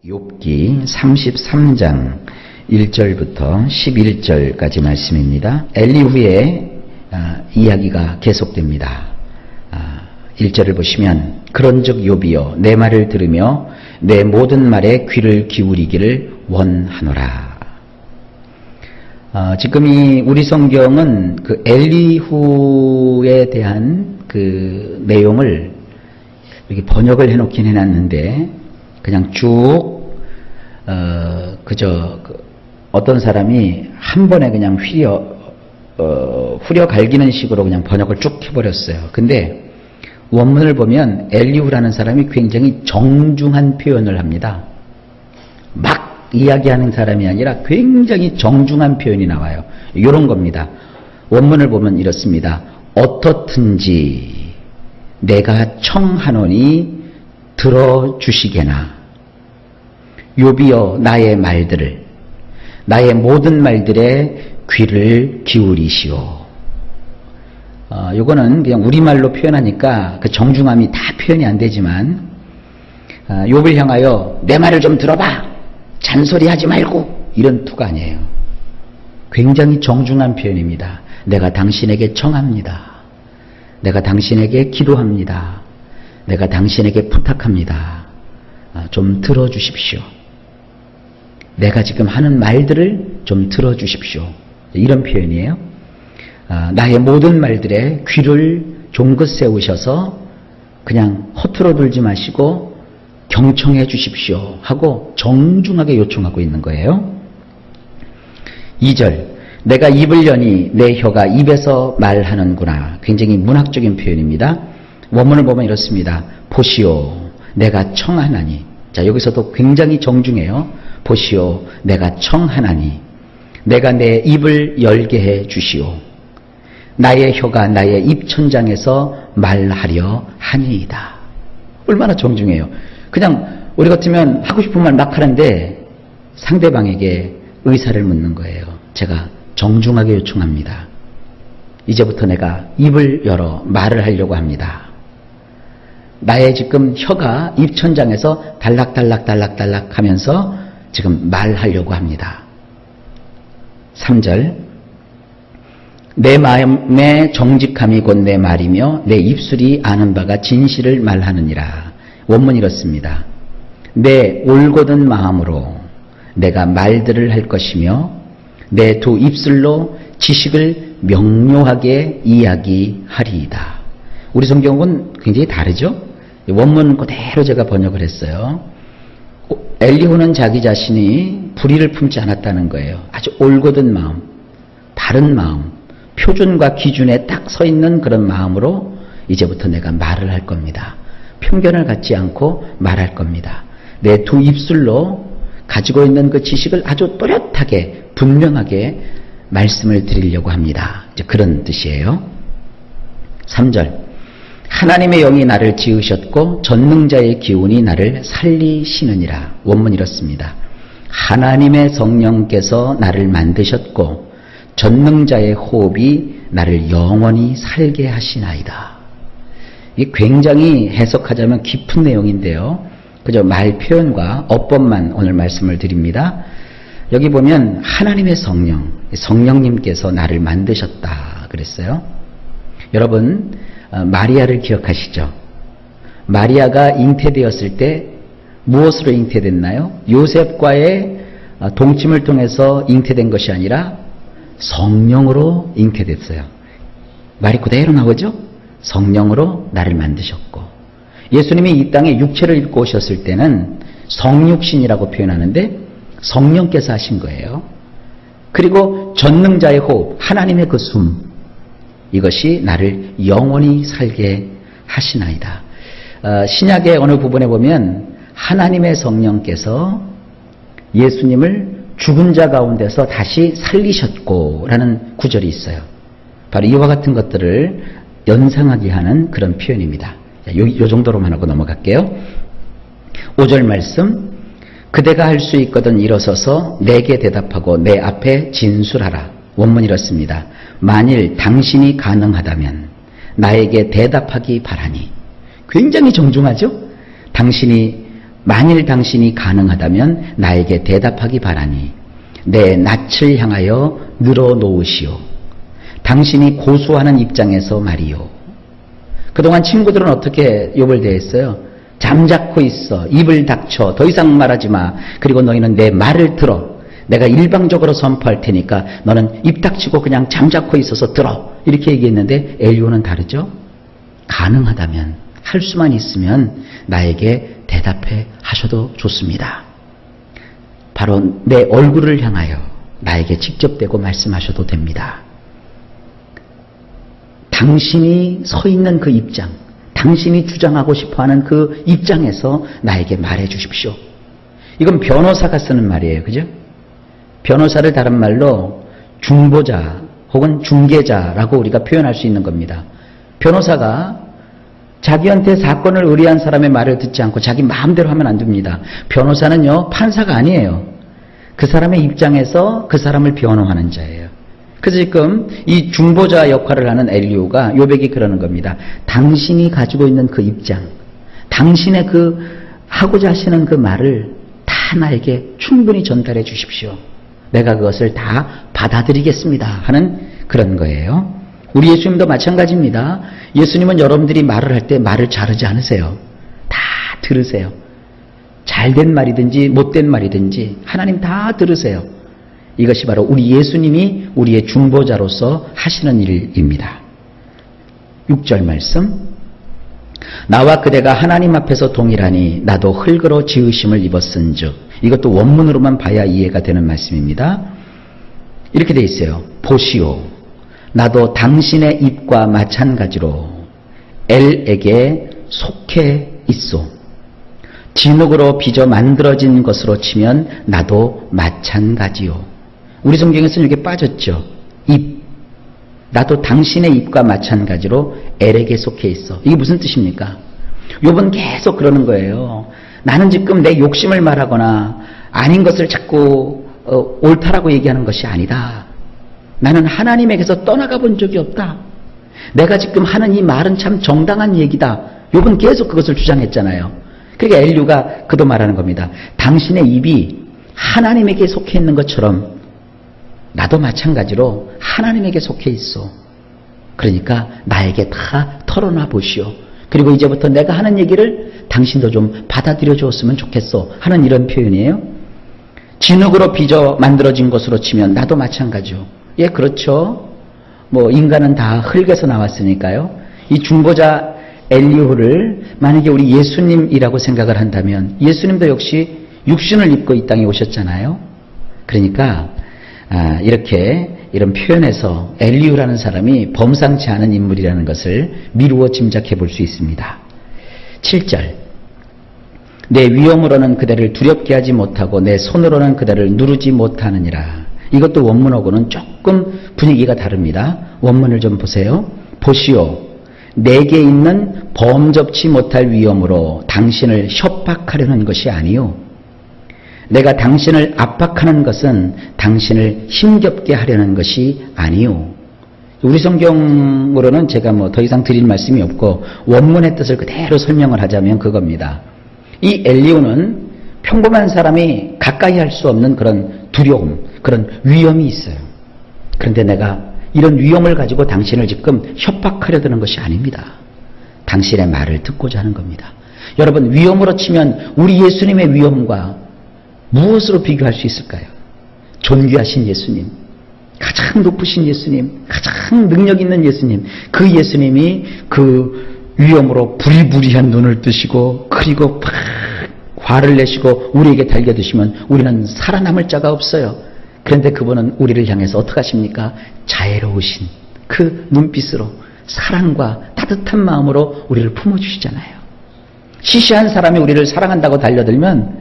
욥기 33장 1절부터 11절까지 말씀입니다. 엘리후의 이야기가 계속됩니다. 1절을 보시면 그런즉 욥이여 내 말을 들으며 내 모든 말에 귀를 기울이기를 원하노라. 지금 이 우리 성경은 그 엘리후에 대한 그 내용을 이렇게 번역을 해놓긴 해놨는데 그냥 쭉 어떤 사람이 한 번에 그냥 후려 갈기는 식으로 그냥 번역을 쭉 해버렸어요. 근데 원문을 보면 엘리후라는 사람이 굉장히 정중한 표현을 합니다. 막 이야기하는 사람이 아니라 굉장히 정중한 표현이 나와요. 이런 겁니다. 원문을 보면 이렇습니다. 어떻든지 내가 청하노니 들어주시게나. 욥이여 나의 말들을, 나의 모든 말들에 귀를 기울이시오. 요거는 그냥 우리말로 표현하니까 그 정중함이 다 표현이 안 되지만, 욥을 향하여 내 말을 좀 들어봐! 잔소리하지 말고! 이런 투가 아니에요. 굉장히 정중한 표현입니다. 내가 당신에게 청합니다. 내가 당신에게 기도합니다. 내가 당신에게 부탁합니다. 좀 들어주십시오. 내가 지금 하는 말들을 좀 들어주십시오. 이런 표현이에요. 나의 모든 말들에 귀를 종긋 세우셔서 그냥 허투루 들지 마시고 경청해 주십시오 하고 정중하게 요청하고 있는 거예요. 2절 내가 입을 여니 내 혀가 입에서 말하는구나. 굉장히 문학적인 표현입니다. 원문을 보면 이렇습니다. 보시오 내가 청하나니. 자, 여기서도 굉장히 정중해요. 보시오 내가 청하나니 내가 내 입을 열게 해 주시오. 나의 혀가 나의 입천장에서 말하려 하니이다. 얼마나 정중해요. 그냥 우리 같으면 하고 싶은 말 막 하는데 상대방에게 의사를 묻는 거예요. 제가 정중하게 요청합니다. 이제부터 내가 입을 열어 말을 하려고 합니다. 나의 지금 혀가 입천장에서 달락달락 하면서 지금 말하려고 합니다. 3절 내 마음의 정직함이 곧 내 말이며 내 입술이 아는 바가 진실을 말하느니라. 원문이 이렇습니다. 내 올곧은 마음으로 내가 말들을 할 것이며 내 두 입술로 지식을 명료하게 이야기하리이다. 우리 성경은 굉장히 다르죠? 원문 그대로 제가 번역을 했어요. 엘리후는 자기 자신이 불의를 품지 않았다는 거예요. 아주 올곧은 마음, 바른 마음, 표준과 기준에 딱 서 있는 그런 마음으로 이제부터 내가 말을 할 겁니다. 편견을 갖지 않고 말할 겁니다. 내 두 입술로 가지고 있는 그 지식을 아주 또렷하게 분명하게 말씀을 드리려고 합니다. 이제 그런 뜻이에요. 3절 하나님의 영이 나를 지으셨고 전능자의 기운이 나를 살리시느니라. 원문 이렇습니다. 하나님의 성령께서 나를 만드셨고 전능자의 호흡이 나를 영원히 살게 하시나이다. 이게 굉장히 해석하자면 깊은 내용인데요. 그저 말 표현과 어법만 오늘 말씀을 드립니다. 여기 보면 하나님의 성령님께서 나를 만드셨다 그랬어요. 여러분 마리아를 기억하시죠? 마리아가 잉태되었을 때 무엇으로 잉태됐나요? 요셉과의 동침을 통해서 잉태된 것이 아니라 성령으로 잉태됐어요. 말이 그대로 나오죠? 성령으로 나를 만드셨고, 예수님이 이 땅에 육체를 입고 오셨을 때는 성육신이라고 표현하는데 성령께서 하신 거예요. 그리고 전능자의 호흡, 하나님의 그 숨, 이것이 나를 영원히 살게 하시나이다. 신약의 어느 부분에 보면 하나님의 성령께서 예수님을 죽은 자 가운데서 다시 살리셨고 라는 구절이 있어요. 바로 이와 같은 것들을 연상하게 하는 그런 표현입니다. 요 정도로만 하고 넘어갈게요. 5절 말씀 그대가 할 수 있거든 일어서서 내게 대답하고 내 앞에 진술하라. 원문이 이렇습니다. 만일 당신이 가능하다면 나에게 대답하기 바라니. 굉장히 정중하죠? 당신이 만일 당신이 가능하다면 나에게 대답하기 바라니 내 낯을 향하여 늘어놓으시오. 당신이 고수하는 입장에서 말이요. 그동안 친구들은 어떻게 욥을 대했어요? 잠자코 있어. 입을 닥쳐. 더 이상 말하지 마. 그리고 너희는 내 말을 들어. 내가 일방적으로 선포할 테니까 너는 입 닥치고 그냥 잠자코 있어서 들어. 이렇게 얘기했는데 엘리후는 다르죠? 가능하다면, 할 수만 있으면 나에게 대답해 하셔도 좋습니다. 바로 내 얼굴을 향하여 나에게 직접 대고 말씀하셔도 됩니다. 당신이 서 있는 그 입장, 당신이 주장하고 싶어하는 그 입장에서 나에게 말해 주십시오. 이건 변호사가 쓰는 말이에요. 그죠? 변호사를 다른 말로 중보자 혹은 중개자라고 우리가 표현할 수 있는 겁니다. 변호사가 자기한테 사건을 의뢰한 사람의 말을 듣지 않고 자기 마음대로 하면 안 됩니다. 변호사는요, 판사가 아니에요. 그 사람의 입장에서 그 사람을 변호하는 자예요. 그래서 지금 이 중보자 역할을 하는 엘리후가 욥에게 그러는 겁니다. 당신이 가지고 있는 그 입장, 당신의 그 하고자 하시는 그 말을 다 나에게 충분히 전달해 주십시오. 내가 그것을 다 받아들이겠습니다 하는 그런 거예요. 우리 예수님도 마찬가지입니다. 예수님은 여러분들이 말을 할 때 말을 자르지 않으세요. 다 들으세요. 잘된 말이든지 못된 말이든지 하나님 다 들으세요. 이것이 바로 우리 예수님이 우리의 중보자로서 하시는 일입니다. 6절 말씀. 나와 그대가 하나님 앞에서 동일하니 나도 흙으로 지으심을 입었은즉. 이것도 원문으로만 봐야 이해가 되는 말씀입니다. 이렇게 돼 있어요. 보시오. 나도 당신의 입과 마찬가지로 엘에게 속해 있소. 진흙으로 빚어 만들어진 것으로 치면 나도 마찬가지요. 우리 성경에서는 이렇게 빠졌죠. 입. 나도 당신의 입과 마찬가지로 엘에게 속해 있어. 이게 무슨 뜻입니까? 욥은 계속 그러는 거예요. 나는 지금 내 욕심을 말하거나 아닌 것을 자꾸 옳다라고 얘기하는 것이 아니다. 나는 하나님에게서 떠나가 본 적이 없다. 내가 지금 하는 이 말은 참 정당한 얘기다. 욥은 계속 그것을 주장했잖아요. 그러니까 엘리후가 그도 말하는 겁니다. 당신의 입이 하나님에게 속해 있는 것처럼 나도 마찬가지로 하나님에게 속해 있어. 그러니까 나에게 다 털어놔 보시오. 그리고 이제부터 내가 하는 얘기를 당신도 좀 받아들여 주었으면 좋겠어 하는 이런 표현이에요. 진흙으로 빚어 만들어진 것으로 치면 나도 마찬가지요. 예, 그렇죠. 뭐 인간은 다 흙에서 나왔으니까요. 이 중보자 엘리후를 만약에 우리 예수님이라고 생각을 한다면 예수님도 역시 육신을 입고 이 땅에 오셨잖아요. 그러니까 이런 표현에서 엘리후라는 사람이 범상치 않은 인물이라는 것을 미루어 짐작해 볼 수 있습니다. 7절. 내 위엄으로는 그대를 두렵게 하지 못하고 내 손으로는 그대를 누르지 못하느니라. 이것도 원문하고는 조금 분위기가 다릅니다. 원문을 좀 보세요. 보시오. 내게 있는 범접치 못할 위엄으로 당신을 협박하려는 것이 아니요. 내가 당신을 압박하는 것은 당신을 힘겹게 하려는 것이 아니요. 우리 성경으로는 제가 더 이상 드릴 말씀이 없고 원문의 뜻을 그대로 설명을 하자면 그겁니다. 이 엘리후는 평범한 사람이 가까이 할 수 없는 그런 두려움, 그런 위험이 있어요. 그런데 내가 이런 위험을 가지고 당신을 지금 협박하려 드는 것이 아닙니다. 당신의 말을 듣고자 하는 겁니다. 여러분, 위험으로 치면 우리 예수님의 위험과 무엇으로 비교할 수 있을까요? 존귀하신 예수님, 가장 높으신 예수님, 가장 능력 있는 예수님, 그 예수님이 그 위험으로 부리부리한 눈을 뜨시고 그리고 막 화를 내시고 우리에게 달겨드시면 우리는 살아남을 자가 없어요. 그런데 그분은 우리를 향해서 어떻게 하십니까? 자애로우신 그 눈빛으로 사랑과 따뜻한 마음으로 우리를 품어주시잖아요. 시시한 사람이 우리를 사랑한다고 달려들면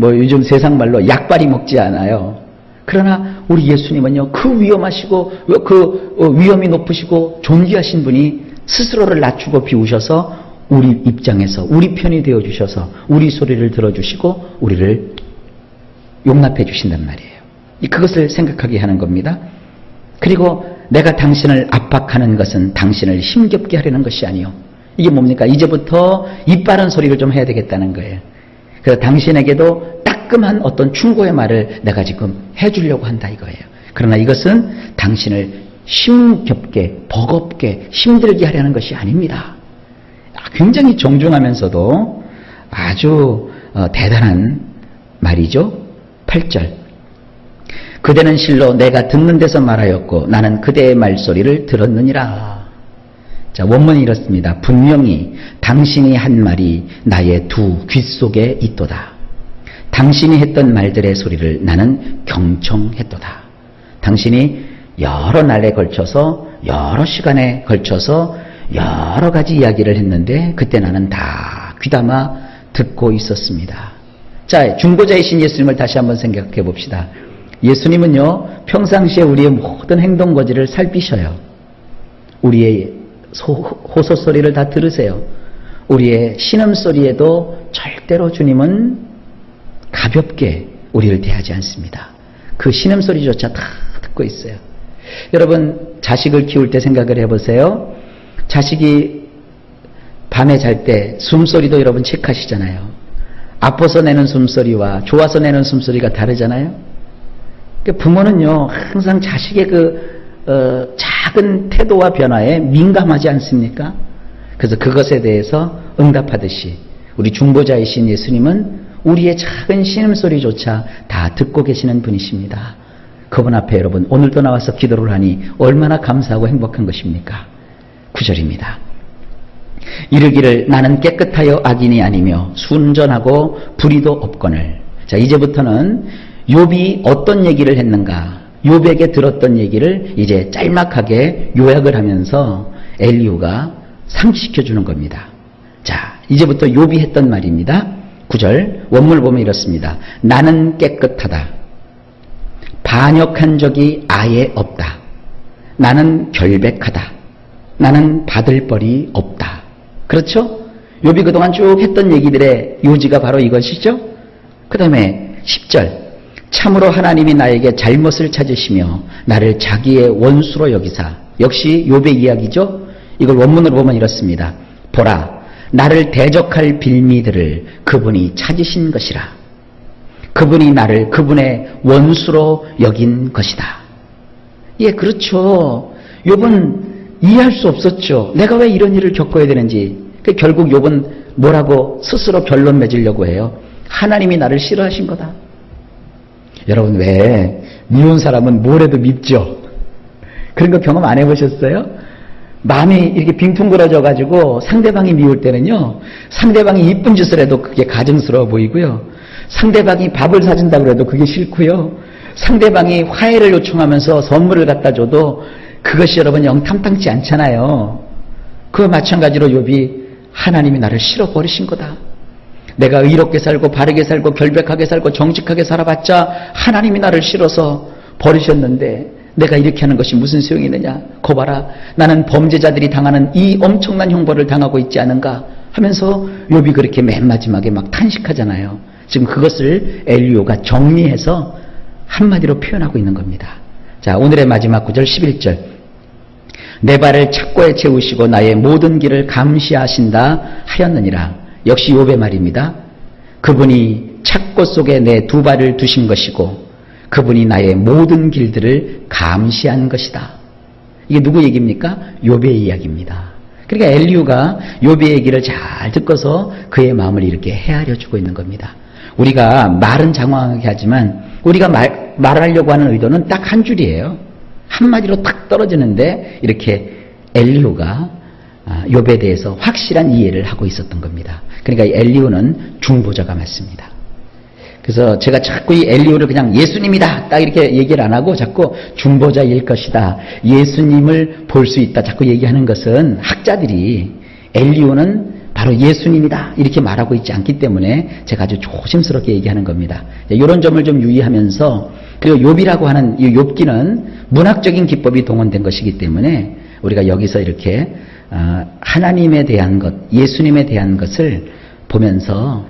요즘 세상 말로 약발이 먹지 않아요. 그러나 우리 예수님은요, 그 위험하시고 그 위험이 높으시고 존귀하신 분이 스스로를 낮추고 비우셔서 우리 입장에서 우리 편이 되어주셔서 우리 소리를 들어주시고 우리를 용납해 주신단 말이에요. 그것을 생각하게 하는 겁니다. 그리고 내가 당신을 압박하는 것은 당신을 힘겹게 하려는 것이 아니요. 이게 뭡니까? 이제부터 입 바른 소리를 좀 해야 되겠다는 거예요. 그래서 당신에게도 따끔한 어떤 충고의 말을 내가 지금 해주려고 한다 이거예요. 그러나 이것은 당신을 힘겹게, 버겁게, 힘들게 하려는 것이 아닙니다. 굉장히 정중하면서도 아주 대단한 말이죠. 8절. 그대는 실로 내가 듣는 데서 말하였고 나는 그대의 말소리를 들었느니라. 자, 원문이 이렇습니다. 분명히 당신이 한 말이 나의 두 귀 속에 있도다. 당신이 했던 말들의 소리를 나는 경청했도다. 당신이 여러 날에 걸쳐서 여러 시간에 걸쳐서 여러 가지 이야기를 했는데 그때 나는 다 귀담아 듣고 있었습니다. 자, 중보자이신 예수님을 다시 한번 생각해 봅시다. 예수님은요, 평상시에 우리의 모든 행동 거지를 살피셔요. 우리의 호소 소리를 다 들으세요. 우리의 신음소리에도 절대로 주님은 가볍게 우리를 대하지 않습니다. 그 신음소리조차 다 듣고 있어요. 여러분, 자식을 키울 때 생각을 해보세요. 자식이 밤에 잘 때 숨소리도 여러분 체크하시잖아요. 아파서 내는 숨소리와 좋아서 내는 숨소리가 다르잖아요. 부모는요, 항상 자식의 작은 태도와 변화에 민감하지 않습니까? 그래서 그것에 대해서 응답하듯이 우리 중보자이신 예수님은 우리의 작은 신음소리조차 다 듣고 계시는 분이십니다. 그분 앞에 여러분 오늘도 나와서 기도를 하니 얼마나 감사하고 행복한 것입니까? 9절입니다. 이르기를 나는 깨끗하여 악인이 아니며 순전하고 불의도 없거늘. 자, 이제부터는 욥이 어떤 얘기를 했는가, 욥에게 들었던 얘기를 이제 짤막하게 요약을 하면서 엘리후가 상기시켜주는 겁니다. 자, 이제부터 욥이 했던 말입니다. 9절 원문을 보면 이렇습니다. 나는 깨끗하다. 반역한 적이 아예 없다. 나는 결백하다. 나는 받을 벌이 없다. 그렇죠? 욥이 그동안 쭉 했던 얘기들의 요지가 바로 이것이죠. 그 다음에 10절 참으로 하나님이 나에게 잘못을 찾으시며 나를 자기의 원수로 여기사. 역시 욥의 이야기죠. 이걸 원문으로 보면 이렇습니다. 보라, 나를 대적할 빌미들을 그분이 찾으신 것이라. 그분이 나를 그분의 원수로 여긴 것이다. 예, 그렇죠. 욥은 이해할 수 없었죠. 내가 왜 이런 일을 겪어야 되는지. 결국 욥은 뭐라고 스스로 결론 맺으려고 해요. 하나님이 나를 싫어하신 거다. 여러분, 왜 미운 사람은 뭘 해도 밉죠? 그런 거 경험 안 해보셨어요? 마음이 이렇게 빙퉁그러져 가지고 상대방이 미울 때는요, 상대방이 이쁜 짓을 해도 그게 가증스러워 보이고요, 상대방이 밥을 사준다고 해도 그게 싫고요, 상대방이 화해를 요청하면서 선물을 갖다 줘도 그것이 여러분 영 탐탁지 않잖아요. 그와 마찬가지로 욥이 하나님이 나를 싫어버리신 거다. 내가 의롭게 살고 바르게 살고 결백하게 살고 정직하게 살아봤자 하나님이 나를 싫어서 버리셨는데 내가 이렇게 하는 것이 무슨 소용이 있느냐. 거 봐라, 나는 범죄자들이 당하는 이 엄청난 형벌을 당하고 있지 않은가 하면서 욥이 그렇게 맨 마지막에 막 탄식하잖아요. 지금 그것을 엘리후가 정리해서 한마디로 표현하고 있는 겁니다. 자, 오늘의 마지막 구절 11절. 내 발을 착고에 채우시고 나의 모든 길을 감시하신다 하였느니라. 역시 욥의 말입니다. 그분이 착고 속에 내 두 발을 두신 것이고 그분이 나의 모든 길들을 감시한 것이다. 이게 누구 얘기입니까? 욥의 이야기입니다. 그러니까 엘리후가 욥의 얘기를 잘 듣고서 그의 마음을 이렇게 헤아려 주고 있는 겁니다. 우리가 말은 장황하게 하지만 우리가 말하려고 하는 의도는 딱 한 줄이에요. 한마디로 딱 떨어지는데 이렇게 엘리후가 욥에 대해서 확실한 이해를 하고 있었던 겁니다. 그러니까 엘리후는 중보자가 맞습니다. 그래서 제가 자꾸 이 엘리후를 그냥 예수님이다 딱 이렇게 얘기를 안 하고 자꾸 중보자일 것이다, 예수님을 볼 수 있다 자꾸 얘기하는 것은 학자들이 엘리후는 바로 예수님이다 이렇게 말하고 있지 않기 때문에 제가 아주 조심스럽게 얘기하는 겁니다. 이런 점을 좀 유의하면서, 그리고 욥이라고 하는 이 욥기는 문학적인 기법이 동원된 것이기 때문에 우리가 여기서 이렇게 하나님에 대한 것, 예수님에 대한 것을 보면서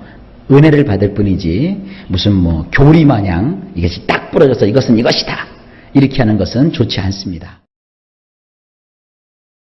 은혜를 받을 뿐이지 무슨 교리 마냥 이것이 딱 부러져서 이것은 이것이다 이렇게 하는 것은 좋지 않습니다.